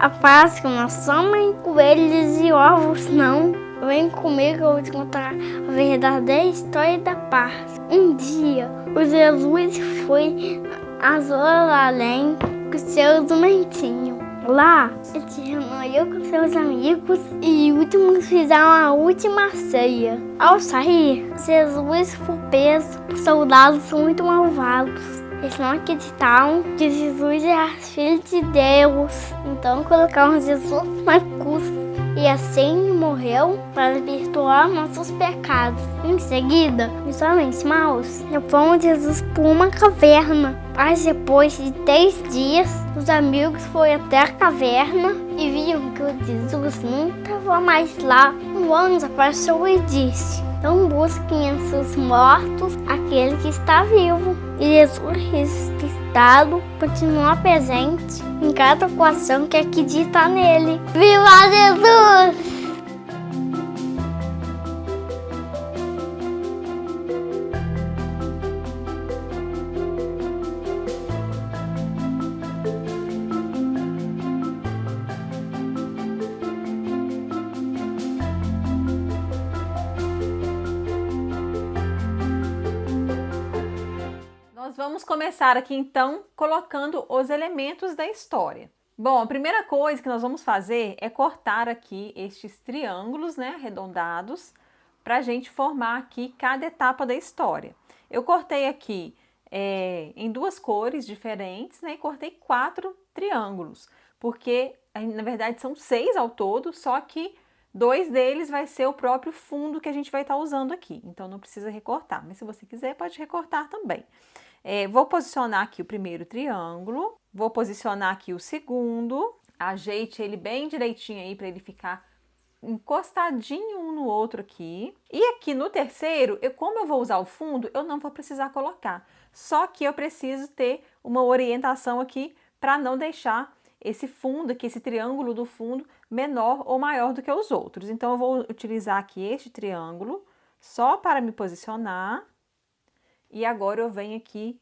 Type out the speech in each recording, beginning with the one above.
A Páscoa não só mãe coelhos e ovos, não. Vem comigo, eu vou te contar a verdadeira história da Páscoa. Um dia, o Jesus foi a Jerusalém com seu jumentinho. Lá, ele se reuniu com seus amigos e últimos fizeram a última ceia. Ao sair, Jesus foi preso por soldados muito malvados. Eles não acreditavam que Jesus era filho de Deus. Então colocaram Jesus na cruz. E assim morreu para perdoar nossos pecados. Em seguida, os homens maus levaram Jesus por uma caverna. Mas depois de 3 dias, os amigos foram até a caverna e viram que o Jesus não estava mais lá. Um anjo apareceu e disse: não busquem entre os mortos aquele que está vivo. E Jesus ressuscitado continua presente em cada coração que acredita nele. Viva Jesus! Nós vamos começar aqui então colocando os elementos da história. Bom, a primeira coisa que nós vamos fazer é cortar aqui estes triângulos, né, arredondados, para a gente formar aqui cada etapa da história. Eu cortei aqui em 2 cores diferentes, né, e cortei 4 triângulos, porque na verdade são 6 ao todo, só que 2 deles vai ser o próprio fundo que a gente vai estar usando aqui, então não precisa recortar, mas se você quiser pode recortar também. Vou posicionar aqui o primeiro triângulo, vou posicionar aqui o segundo, ajeite ele bem direitinho aí para ele ficar encostadinho um no outro aqui. E aqui no terceiro, como eu vou usar o fundo, eu não vou precisar colocar, só que eu preciso ter uma orientação aqui para não deixar esse fundo aqui, esse triângulo do fundo, menor ou maior do que os outros. Então eu vou utilizar aqui este triângulo só para me posicionar. E agora eu venho aqui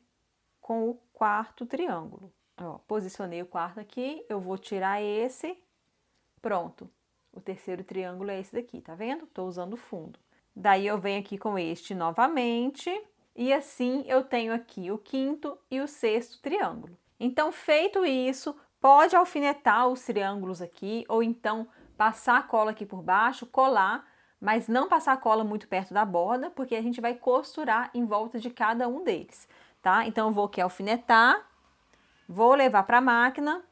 com o 4º triângulo. Ó, posicionei o 4º aqui, eu vou tirar esse, pronto. O 3º triângulo é esse daqui, tá vendo? Tô usando o fundo. Daí eu venho aqui com este novamente, e assim eu tenho aqui o 5º e o 6º triângulo. Então, feito isso, pode alfinetar os triângulos aqui, ou então passar a cola aqui por baixo, colar, mas não passar a cola muito perto da borda, porque a gente vai costurar em volta de cada um deles, tá? Então, eu vou aqui alfinetar, vou levar para a máquina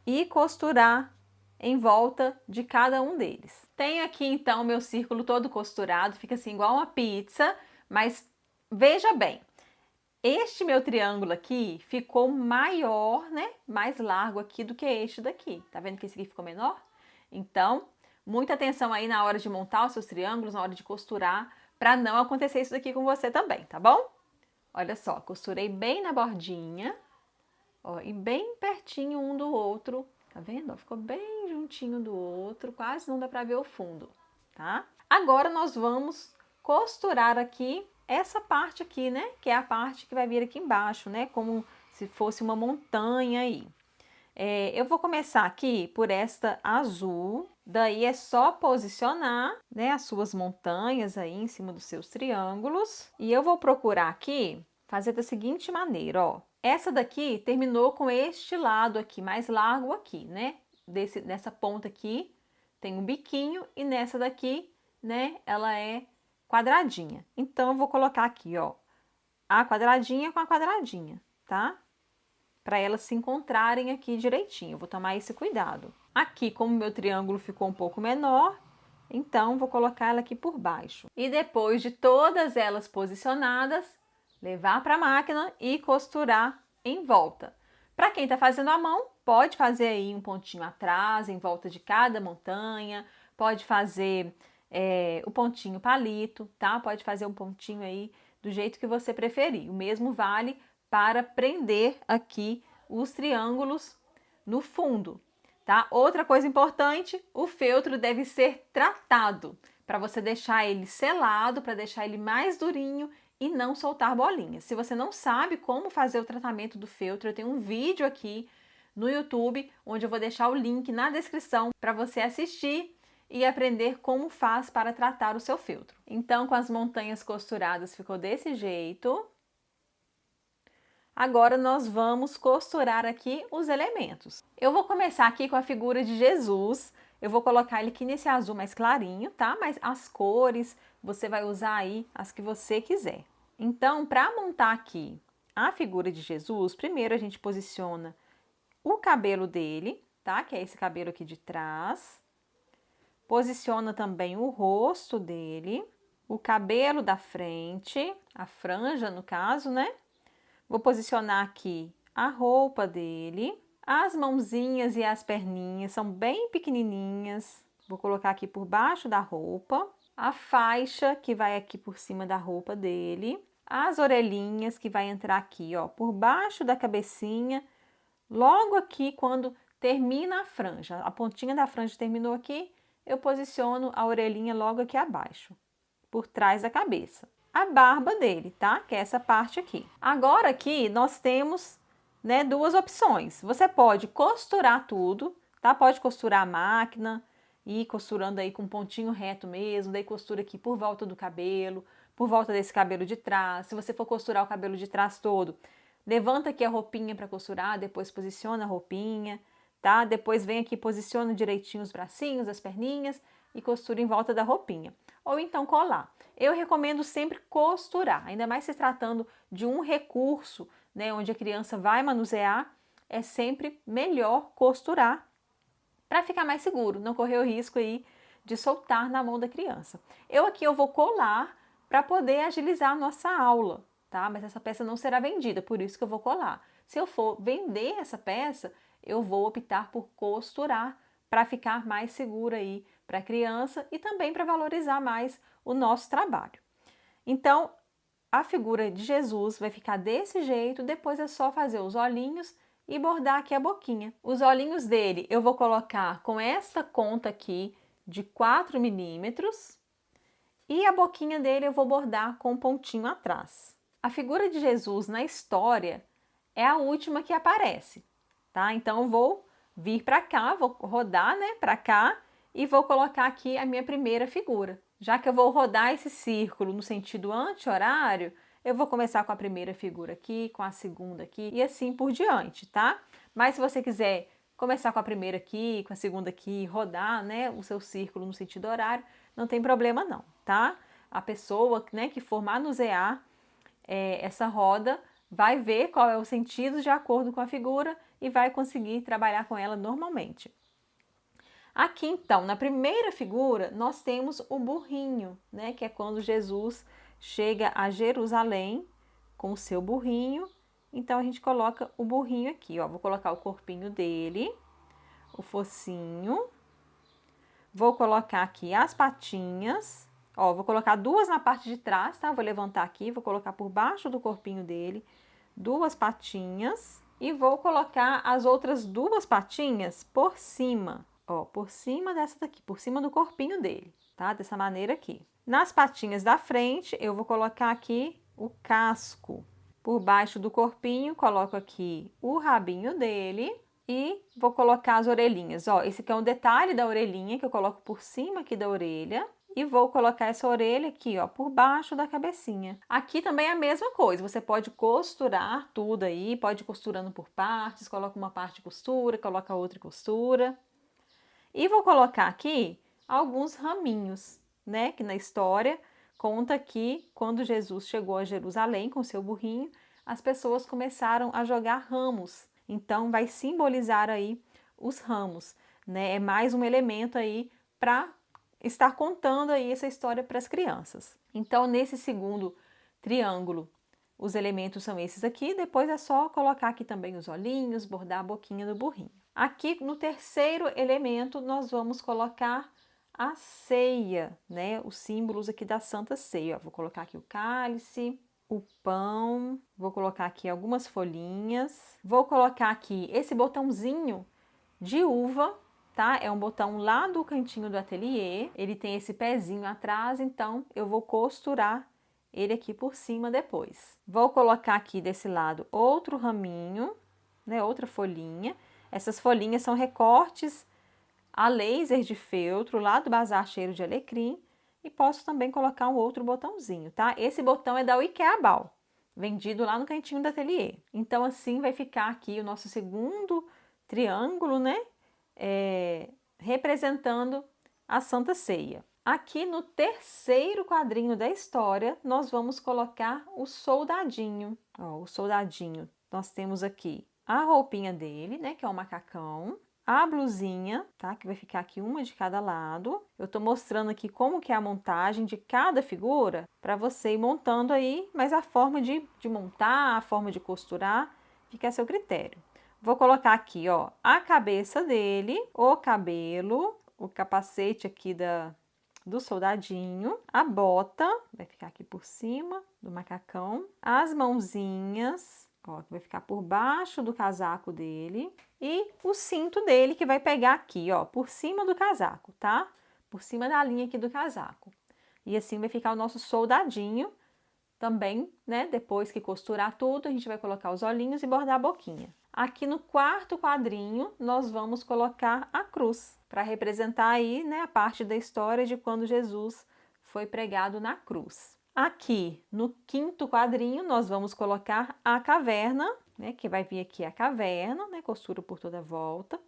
e costurar em volta de cada um deles. Tenho aqui, então, o meu círculo todo costurado, fica assim igual uma pizza, mas veja bem, este meu triângulo aqui ficou maior, né? Mais largo aqui do que este daqui. Tá vendo que esse aqui ficou menor? Então, muita atenção aí na hora de montar os seus triângulos, na hora de costurar, para não acontecer isso daqui com você também, tá bom? Olha só, costurei bem na bordinha, ó, e bem pertinho um do outro, tá vendo? Ó, ficou bem juntinho do outro, quase não dá para ver o fundo, tá? Agora nós vamos costurar aqui essa parte aqui, né? Que é a parte que vai vir aqui embaixo, né? Como se fosse uma montanha aí. Eu vou começar aqui por esta azul, daí é só posicionar, né, as suas montanhas aí em cima dos seus triângulos. E eu vou procurar aqui fazer da seguinte maneira, ó. Essa daqui terminou com este lado aqui, mais largo aqui, né? Nessa ponta aqui tem um biquinho e nessa daqui, né, ela é quadradinha. Então, eu vou colocar aqui, ó, a quadradinha com a quadradinha, tá? Para elas se encontrarem aqui direitinho. Eu vou tomar esse cuidado. Aqui, como meu triângulo ficou um pouco menor, então vou colocar ela aqui por baixo. E depois de todas elas posicionadas, levar para a máquina e costurar em volta. Para quem está fazendo à mão, pode fazer aí um pontinho atrás, em volta de cada montanha, pode fazer o pontinho palito, tá? Pode fazer um pontinho aí do jeito que você preferir. O mesmo vale para prender aqui os triângulos no fundo, tá? Outra coisa importante, o feltro deve ser tratado para você deixar ele selado, para deixar ele mais durinho e não soltar bolinhas. Se você não sabe como fazer o tratamento do feltro, eu tenho um vídeo aqui no YouTube, onde eu vou deixar o link na descrição para você assistir e aprender como faz para tratar o seu feltro. Então, com as montanhas costuradas ficou desse jeito. Agora nós vamos costurar aqui os elementos. Eu vou começar aqui com a figura de Jesus. Eu vou colocar ele aqui nesse azul mais clarinho, tá? Mas as cores você vai usar aí as que você quiser. Então, para montar aqui a figura de Jesus, primeiro a gente posiciona o cabelo dele, tá? Que é esse cabelo aqui de trás. Posiciona também o rosto dele, o cabelo da frente, a franja no caso, né? Vou posicionar aqui a roupa dele. As mãozinhas e as perninhas são bem pequenininhas. Vou colocar aqui por baixo da roupa. A faixa que vai aqui por cima da roupa dele. As orelhinhas que vai entrar aqui, ó, por baixo da cabecinha. Logo aqui quando termina a franja. A pontinha da franja terminou aqui, eu posiciono a orelhinha logo aqui abaixo, por trás da cabeça. A barba dele, tá? Que é essa parte aqui. Agora aqui nós temos, né, duas opções. Você pode costurar tudo, tá? Pode costurar a máquina e ir costurando aí com um pontinho reto mesmo, daí costura aqui por volta do cabelo, por volta desse cabelo de trás. Se você for costurar o cabelo de trás todo, levanta aqui a roupinha para costurar, depois posiciona a roupinha, tá? Depois vem aqui, posiciona direitinho os bracinhos, as perninhas e costura em volta da roupinha. Ou então colar. Eu recomendo sempre costurar, ainda mais se tratando de um recurso, né, onde a criança vai manusear, é sempre melhor costurar para ficar mais seguro, não correr o risco aí de soltar na mão da criança. Eu vou colar para poder agilizar a nossa aula, tá? Mas essa peça não será vendida, por isso que eu vou colar. Se eu for vender essa peça, eu vou optar por costurar para ficar mais segura aí para a criança e também para valorizar mais o nosso trabalho. Então, a figura de Jesus vai ficar desse jeito, depois é só fazer os olhinhos e bordar aqui a boquinha. Os olhinhos dele eu vou colocar com essa conta aqui de 4 milímetros e a boquinha dele eu vou bordar com um pontinho atrás. A figura de Jesus na história é a última que aparece, tá? Então eu vou vir para cá, vou rodar, né, para cá e vou colocar aqui a minha primeira figura. Já que eu vou rodar esse círculo no sentido anti-horário, eu vou começar com a primeira figura aqui, com a segunda aqui e assim por diante, tá? Mas se você quiser começar com a primeira aqui, com a segunda aqui, rodar, né, o seu círculo no sentido horário, não tem problema não, tá? A pessoa, né, que for manusear essa roda vai ver qual é o sentido de acordo com a figura e vai conseguir trabalhar com ela normalmente. Aqui então, na primeira figura, nós temos o burrinho, né? Que é quando Jesus chega a Jerusalém com o seu burrinho. Então, a gente coloca o burrinho aqui, ó. Vou colocar o corpinho dele, o focinho. Vou colocar aqui as patinhas. Ó, vou colocar duas na parte de trás, tá? Vou levantar aqui, vou colocar por baixo do corpinho dele duas patinhas. E vou colocar as outras duas patinhas por cima. Ó, por cima dessa daqui, por cima do corpinho dele, tá? Dessa maneira aqui. Nas patinhas da frente, eu vou colocar aqui o casco. Por baixo do corpinho, coloco aqui o rabinho dele e vou colocar as orelhinhas. Ó, esse aqui é um detalhe da orelhinha que eu coloco por cima aqui da orelha. E vou colocar essa orelha aqui, ó, por baixo da cabecinha. Aqui também é a mesma coisa, você pode costurar tudo aí, pode ir costurando por partes, coloca uma parte e costura, coloca outra e costura. E vou colocar aqui alguns raminhos, né? Que na história conta que quando Jesus chegou a Jerusalém com seu burrinho, as pessoas começaram a jogar ramos. Então vai simbolizar aí os ramos, né? É mais um elemento aí para estar contando aí essa história para as crianças. Então nesse segundo triângulo, os elementos são esses aqui, depois é só colocar aqui também os olhinhos, bordar a boquinha do burrinho. Aqui no terceiro elemento nós vamos colocar a ceia, né? Os símbolos aqui da Santa Ceia. Vou colocar aqui o cálice, o pão, vou colocar aqui algumas folhinhas, vou colocar aqui esse botãozinho de uva, tá? É um botão lá do cantinho do ateliê, ele tem esse pezinho atrás, então eu vou costurar ele aqui por cima depois. Vou colocar aqui desse lado outro raminho, né? Outra folhinha. Essas folhinhas são recortes a laser de feltro lá do Bazar Cheiro de Alecrim e posso também colocar um outro botãozinho, tá? Esse botão é da IKEA, vendido lá no cantinho do ateliê. Então assim vai ficar aqui o nosso segundo triângulo, né? Representando a Santa Ceia. Aqui no terceiro quadrinho da história, nós vamos colocar o soldadinho. Ó, o soldadinho, nós temos aqui a roupinha dele, né, que é um macacão, a blusinha, tá, que vai ficar aqui uma de cada lado. Eu tô mostrando aqui como que é a montagem de cada figura para você ir montando aí, mas a forma de montar, a forma de costurar, fica a seu critério. Vou colocar aqui, ó, a cabeça dele, o cabelo, o capacete aqui do soldadinho, a bota, vai ficar aqui por cima do macacão, as mãozinhas, ó, que vai ficar por baixo do casaco dele, e o cinto dele que vai pegar aqui, ó, por cima do casaco, tá? Por cima da linha aqui do casaco. E assim vai ficar o nosso soldadinho. Também, né, depois que costurar tudo, a gente vai colocar os olhinhos e bordar a boquinha. Aqui no quarto quadrinho, nós vamos colocar a cruz, para representar aí, né, a parte da história de quando Jesus foi pregado na cruz. Aqui no quinto quadrinho, nós vamos colocar a caverna, né, que vai vir aqui a caverna, né, costura por toda a volta.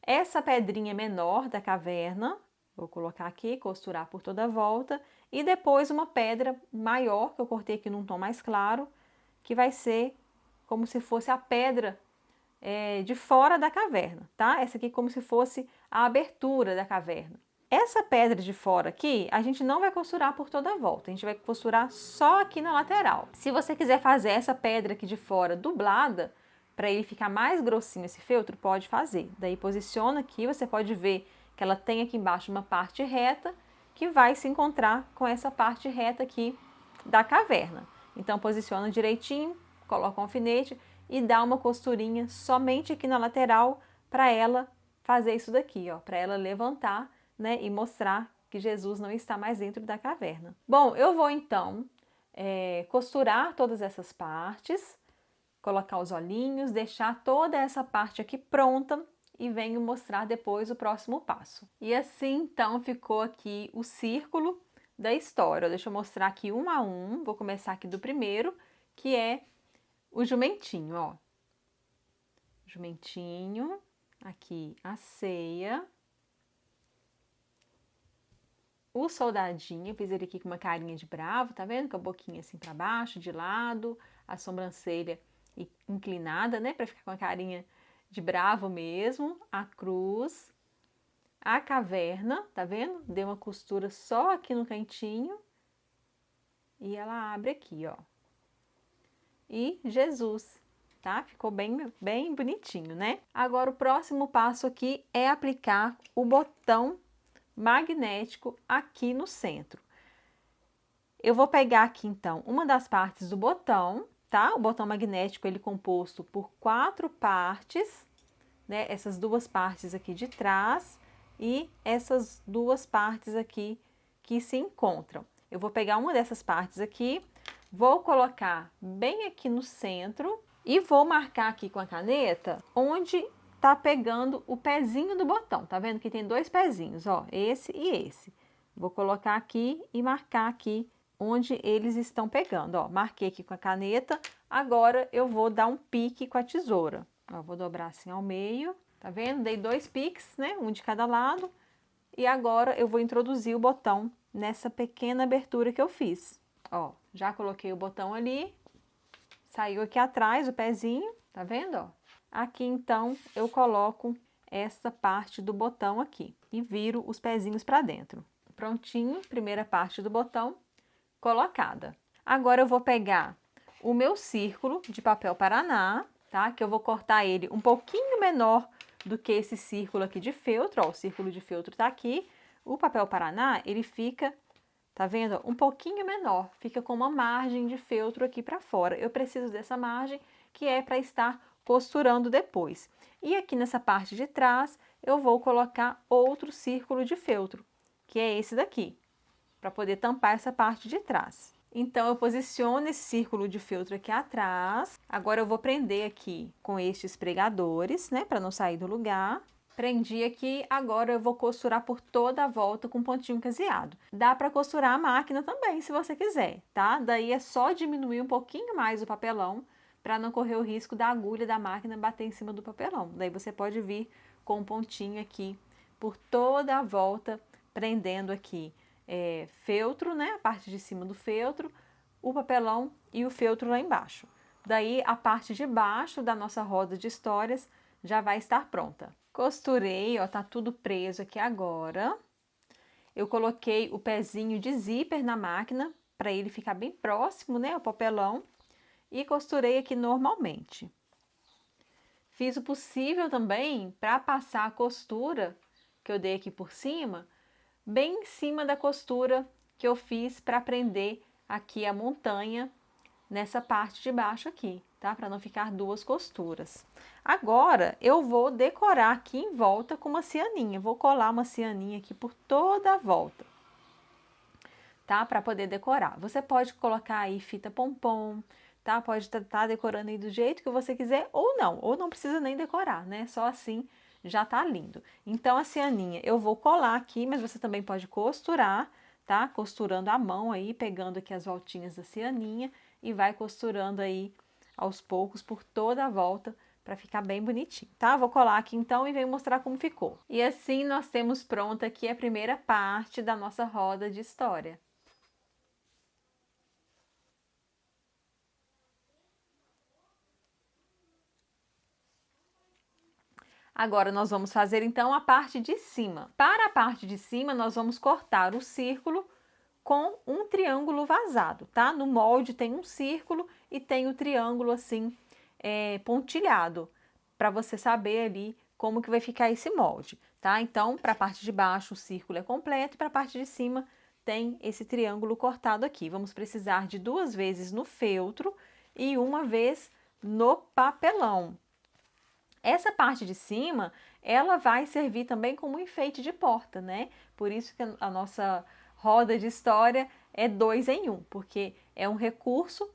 Essa pedrinha menor da caverna, vou colocar aqui, costurar por toda a volta. E depois uma pedra maior, que eu cortei aqui num tom mais claro, que vai ser como se fosse a pedra de fora da caverna, tá? Essa aqui como se fosse a abertura da caverna. Essa pedra de fora aqui, a gente não vai costurar por toda a volta, a gente vai costurar só aqui na lateral. Se você quiser fazer essa pedra aqui de fora dublada, para ele ficar mais grossinho esse feltro, pode fazer. Daí posiciona aqui, você pode ver que ela tem aqui embaixo uma parte reta, que vai se encontrar com essa parte reta aqui da caverna. Então posiciona direitinho, coloca um alfinete e dá uma costurinha somente aqui na lateral para ela fazer isso daqui, ó, para ela levantar, né, e mostrar que Jesus não está mais dentro da caverna. Bom, eu vou então costurar todas essas partes, colocar os olhinhos, deixar toda essa parte aqui pronta e venho mostrar depois o próximo passo. E assim então ficou aqui o círculo da história. Deixa eu mostrar aqui um a um, vou começar aqui do primeiro, que é o jumentinho, ó. Jumentinho, aqui a ceia. O soldadinho, fiz ele aqui com uma carinha de bravo, tá vendo? Com a boquinha assim para baixo, de lado, a sobrancelha inclinada, né? Para ficar com a carinha de bravo mesmo. A cruz, a caverna, tá vendo? Deu uma costura só aqui no cantinho. E ela abre aqui, ó. E Jesus, tá? Ficou bem bonitinho, né? Agora o próximo passo aqui é aplicar o botão magnético aqui no centro. Eu vou pegar aqui então uma das partes do botão, tá? O botão magnético ele é composto por 4 partes, né? Essas 2 partes aqui de trás e essas 2 partes aqui que se encontram. Eu vou pegar uma dessas partes aqui, vou colocar bem aqui no centro e vou marcar aqui com a caneta onde tá pegando o pezinho do botão, tá vendo que tem 2 pezinhos, ó, esse e esse. Vou colocar aqui e marcar aqui onde eles estão pegando, ó, marquei aqui com a caneta, agora eu vou dar um pique com a tesoura. Ó, vou dobrar assim ao meio, tá vendo? Dei 2 piques, né, um de cada lado, e agora eu vou introduzir o botão nessa pequena abertura que eu fiz. Ó, já coloquei o botão ali, saiu aqui atrás o pezinho, tá vendo, ó? Aqui então eu coloco essa parte do botão aqui e viro os pezinhos para dentro. Prontinho, primeira parte do botão colocada. Agora eu vou pegar o meu círculo de papel paraná, tá? Que eu vou cortar ele um pouquinho menor do que esse círculo aqui de feltro, ó, o círculo de feltro tá aqui. O papel paraná, ele fica, tá vendo? Um pouquinho menor, fica com uma margem de feltro aqui para fora. Eu preciso dessa margem que é para estar costurando depois. E aqui nessa parte de trás, eu vou colocar outro círculo de feltro, que é esse daqui, para poder tampar essa parte de trás. Então, eu posiciono esse círculo de feltro aqui atrás. Agora, eu vou prender aqui com estes pregadores, né, para não sair do lugar. Prendi aqui, agora eu vou costurar por toda a volta com pontinho caseado. Dá para costurar a máquina também, se você quiser, tá? Daí é só diminuir um pouquinho mais o papelão para não correr o risco da agulha da máquina bater em cima do papelão. Daí você pode vir com um pontinho aqui por toda a volta, prendendo aqui feltro, né? A parte de cima do feltro, o papelão e o feltro lá embaixo. Daí a parte de baixo da nossa roda de histórias já vai estar pronta. Costurei, ó, tá tudo preso aqui agora. Eu coloquei o pezinho de zíper na máquina para ele ficar bem próximo, né, ao papelão, e costurei aqui normalmente. Fiz o possível também para passar a costura que eu dei aqui por cima, bem em cima da costura que eu fiz para prender aqui a montanha nessa parte de baixo aqui, tá? Para não ficar duas costuras. Agora, eu vou decorar aqui em volta com uma cianinha. Vou colar uma cianinha aqui por toda a volta, tá? Para poder decorar. Você pode colocar aí fita pompom, tá? Pode estar decorando aí do jeito que você quiser ou não precisa nem decorar, né? Só assim já tá lindo. Então, a cianinha eu vou colar aqui, mas você também pode costurar, tá? Costurando a mão aí, pegando aqui as voltinhas da cianinha e vai costurando aí aos poucos por toda a volta para ficar bem bonitinho, tá? Vou colar aqui então e venho mostrar como ficou. E assim nós temos pronta aqui a primeira parte da nossa roda de história. Agora nós vamos fazer então a parte de cima. Para a parte de cima nós vamos cortar o círculo com um triângulo vazado, tá? No molde tem um círculo e tem o triângulo assim pontilhado, para você saber ali como que vai ficar esse molde, tá? Então, para a parte de baixo o círculo é completo e para a parte de cima tem esse triângulo cortado aqui. Vamos precisar de 2 vezes no feltro e 1 vez no papelão. Essa parte de cima, ela vai servir também como enfeite de porta, né? Por isso que a nossa roda de história é 2 em 1, porque é um recurso,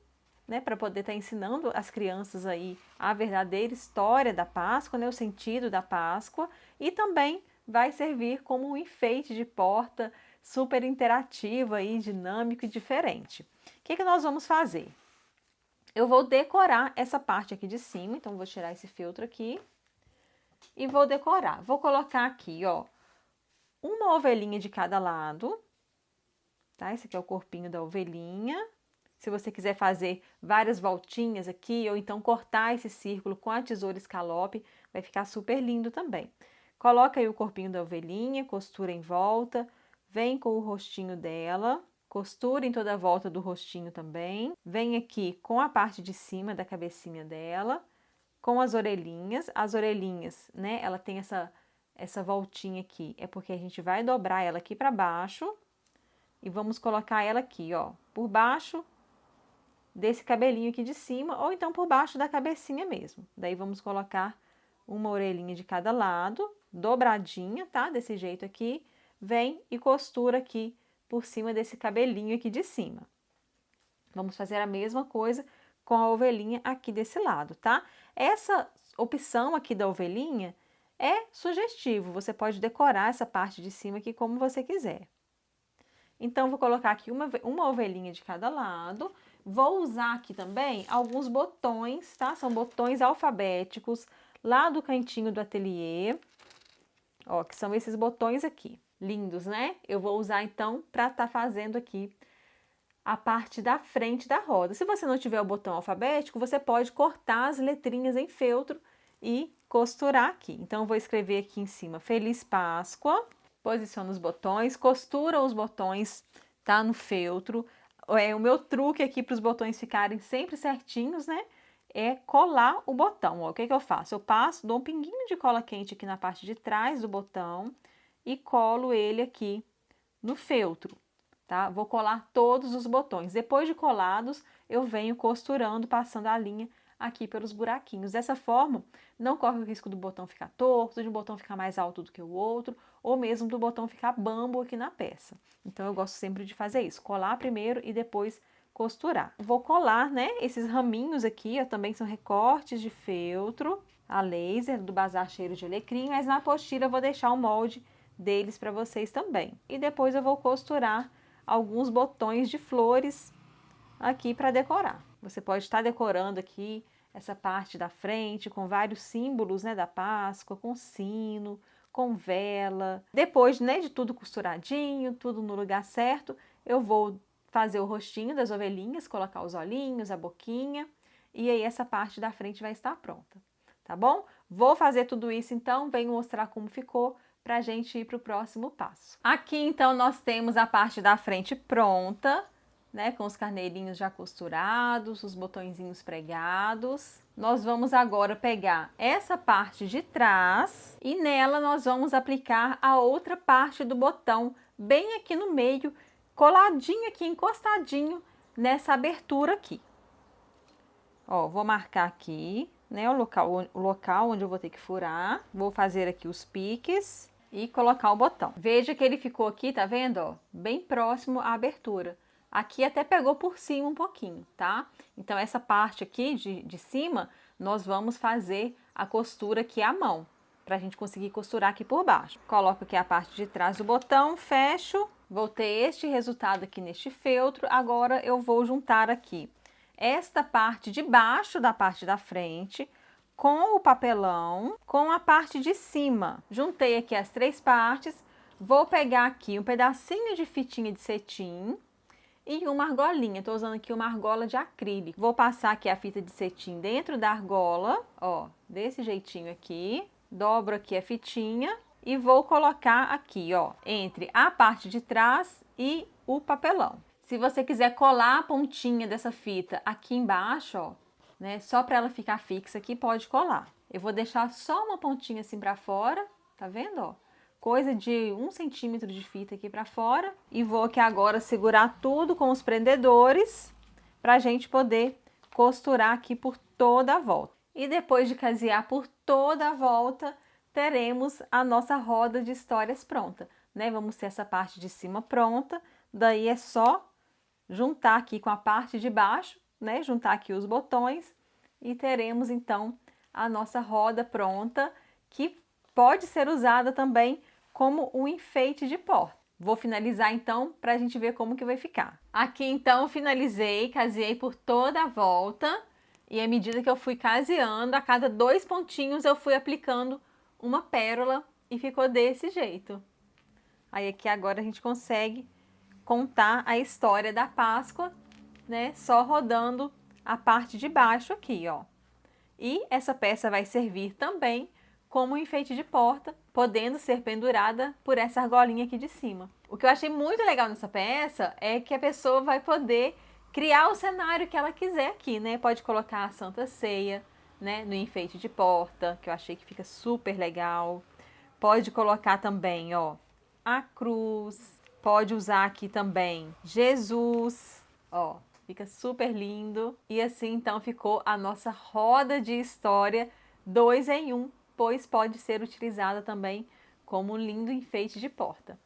né, para poder estar ensinando as crianças aí a verdadeira história da Páscoa, né, o sentido da Páscoa, e também vai servir como um enfeite de porta super interativo aí, dinâmico e diferente. O que nós vamos fazer? Eu vou decorar essa parte aqui de cima, então vou tirar esse feltro aqui e vou decorar. Vou colocar aqui, ó, uma ovelhinha de cada lado, tá? Esse aqui é o corpinho da ovelhinha. Se você quiser fazer várias voltinhas aqui, ou então cortar esse círculo com a tesoura escalope, vai ficar super lindo também. Coloca aí o corpinho da ovelhinha, costura em volta, vem com o rostinho dela, costura em toda a volta do rostinho também. Vem aqui com a parte de cima da cabecinha dela, com as orelhinhas. As orelhinhas, né, ela tem essa voltinha aqui, é porque a gente vai dobrar ela aqui para baixo e vamos colocar ela aqui, ó, por baixo desse cabelinho aqui de cima, ou então por baixo da cabecinha mesmo. Daí vamos colocar uma orelhinha de cada lado, dobradinha, tá? Desse jeito aqui. Vem e costura aqui por cima desse cabelinho aqui de cima. Vamos fazer a mesma coisa com a ovelhinha aqui desse lado, tá? Essa opção aqui da ovelhinha é sugestivo, você pode decorar essa parte de cima aqui como você quiser. Então, vou colocar aqui uma ovelhinha de cada lado. Vou usar aqui também alguns botões, tá? São botões alfabéticos lá do cantinho do ateliê. Ó, que são esses botões aqui. Lindos, né? Eu vou usar então para estar fazendo aqui a parte da frente da roda. Se você não tiver o botão alfabético, você pode cortar as letrinhas em feltro e costurar aqui. Então, eu vou escrever aqui em cima Feliz Páscoa. Posiciona os botões, costura os botões, tá? No feltro. O meu truque aqui para os botões ficarem sempre certinhos, né? É colar o botão. Ó, o que eu faço? Eu passo, dou um pinguinho de cola quente aqui na parte de trás do botão e colo ele aqui no feltro, tá? Vou colar todos os botões. Depois de colados, eu venho costurando, passando a linha aqui pelos buraquinhos. Dessa forma, não corre o risco do botão ficar torto, de um botão ficar mais alto do que o outro, ou mesmo do botão ficar bambo aqui na peça. Então, eu gosto sempre de fazer isso, colar primeiro e depois costurar. Vou colar, né, esses raminhos aqui, ó, também são recortes de feltro a laser do Bazar Cheiro de Alecrim, mas na apostila eu vou deixar o molde deles para vocês também. E depois eu vou costurar alguns botões de flores aqui para decorar. Você pode estar decorando aqui essa parte da frente com vários símbolos, né, da Páscoa, com sino, com vela. Depois, né, de tudo costuradinho, tudo no lugar certo, eu vou fazer o rostinho das ovelhinhas, colocar os olhinhos, a boquinha, e aí essa parte da frente vai estar pronta, tá bom? Vou fazer tudo isso então, venho mostrar como ficou para a gente ir para o próximo passo. Aqui então nós temos a parte da frente pronta, né, com os carneirinhos já costurados, os botõezinhos pregados. Nós vamos agora pegar essa parte de trás e nela nós vamos aplicar a outra parte do botão, bem aqui no meio, coladinho aqui, encostadinho nessa abertura aqui. Ó, vou marcar aqui, né, o local onde eu vou ter que furar. Vou fazer aqui os piques e colocar o botão. Veja que ele ficou aqui, tá vendo, ó, bem próximo à abertura. Aqui até pegou por cima um pouquinho, tá? Então, essa parte aqui de cima, nós vamos fazer a costura aqui à mão, pra gente conseguir costurar aqui por baixo. Coloco aqui a parte de trás do botão, fecho, vou ter este resultado aqui neste feltro. Agora, eu vou juntar aqui esta parte de baixo da parte da frente com o papelão, com a parte de cima. Juntei aqui as três partes, vou pegar aqui um pedacinho de fitinha de cetim e uma argolinha. Estou usando aqui uma argola de acrílico. Vou passar aqui a fita de cetim dentro da argola, ó, desse jeitinho aqui. Dobro aqui a fitinha e vou colocar aqui, ó, entre a parte de trás e o papelão. Se você quiser colar a pontinha dessa fita aqui embaixo, ó, né, só para ela ficar fixa aqui, pode colar. Eu vou deixar só uma pontinha assim para fora, tá vendo, ó? Coisa de 1 centímetro de fita aqui para fora. E vou aqui agora segurar tudo com os prendedores para a gente poder costurar aqui por toda a volta. E depois de casear por toda a volta, teremos a nossa roda de histórias pronta, né? Vamos ter essa parte de cima pronta, daí é só juntar aqui com a parte de baixo, né? Juntar aqui os botões e teremos então a nossa roda pronta, que pode ser usada também como um enfeite de porta. Vou finalizar então para a gente ver como que vai ficar. Aqui então finalizei, caseei por toda a volta e à medida que eu fui caseando, a cada 2 pontinhos eu fui aplicando uma pérola e ficou desse jeito. Aí aqui agora a gente consegue contar a história da Páscoa, né? Só rodando a parte de baixo aqui, ó. E essa peça vai servir também como um enfeite de porta, podendo ser pendurada por essa argolinha aqui de cima. O que eu achei muito legal nessa peça é que a pessoa vai poder criar o cenário que ela quiser aqui, né? Pode colocar a Santa Ceia, né, no enfeite de porta, que eu achei que fica super legal. Pode colocar também, ó, a cruz. Pode usar aqui também Jesus, ó, fica super lindo. E assim então ficou a nossa roda de história 2 em 1, pois pode ser utilizada também como um lindo enfeite de porta.